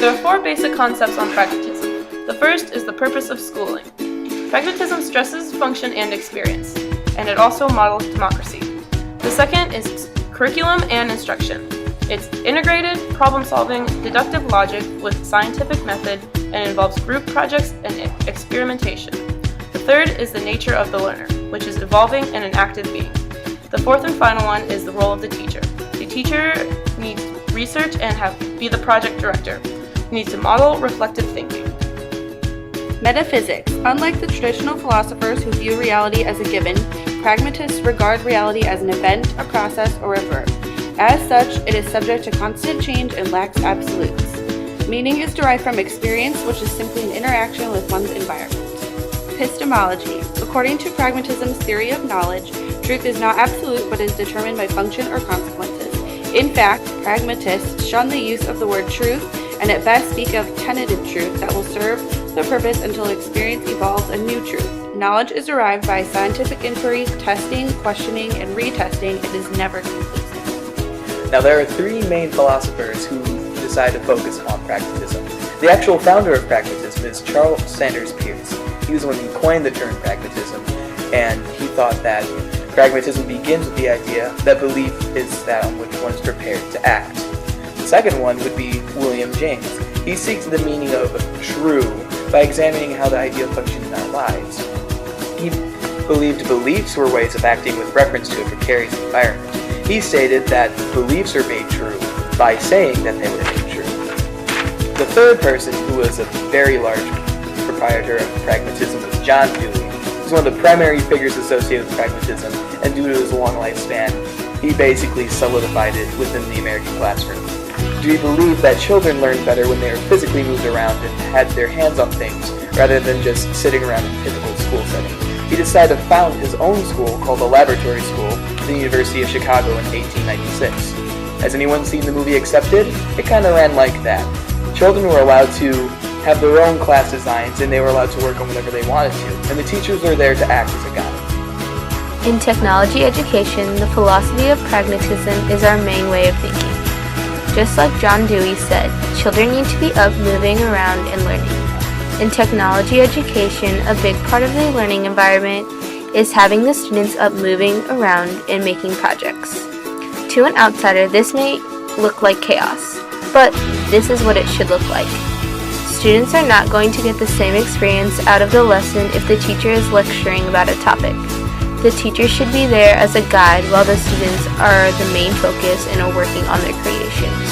There are four basic concepts on pragmatism. The first is the purpose of schooling. Pragmatism stresses function and experience, and it also models democracy. The second is curriculum and instruction. It's integrated, problem-solving, deductive logic with scientific method, and involves group projects and experimentation. The third is the nature of the learner, which is evolving and an active being. The fourth and final one is the role of the teacher. The teacher needs to research and be the project director. He needs to model reflective thinking. Metaphysics. Unlike the traditional philosophers who view reality as a given, pragmatists regard reality as an event, a process, or a verb. As such, it is subject to constant change and lacks absolutes. Meaning is derived from experience, which is simply an interaction with one's environment. Epistemology. According to pragmatism's theory of knowledge, truth is not absolute but is determined by function or consequences. In fact, pragmatists shun the use of the word truth and at best speak of tentative truth that will serve the purpose until experience evolves a new truth. Knowledge is derived by scientific inquiry, testing, questioning, and retesting. It is never conclusive. Now, there are three main philosophers who decide to focus on pragmatism. The actual founder of pragmatism is Charles Sanders Peirce. He was the one who coined the term pragmatism, and he thought that pragmatism begins with the idea that belief is that on which one is prepared to act. The second one would be William James. He seeks the meaning of true by examining how the idea functions in our lives. He believed beliefs were ways of acting with reference to a precarious environment. He stated that beliefs are made true by saying that they were made true. The third person, who was a very large proprietor of pragmatism, was John Dewey. He was one of the primary figures associated with pragmatism, and due to his long lifespan, he basically solidified it within the American classroom. Dewey believed that children learned better when they were physically moved around and had their hands on things, rather than just sitting around in a typical school setting. He decided to found his own school called the Laboratory School at the University of Chicago in 1896. Has anyone seen the movie Accepted? It kind of ran like that. Children were allowed to have their own class designs, and they were allowed to work on whatever they wanted to, and the teachers were there to act as a guide. In technology education, the philosophy of pragmatism is our main way of thinking. Just like John Dewey said, children need to be up, moving around, and learning. In technology education, a big part of the learning environment is having the students up, moving around, and making projects. To an outsider, this may look like chaos, but this is what it should look like. Students are not going to get the same experience out of the lesson if the teacher is lecturing about a topic. The teacher should be there as a guide while the students are the main focus and are working on their creations.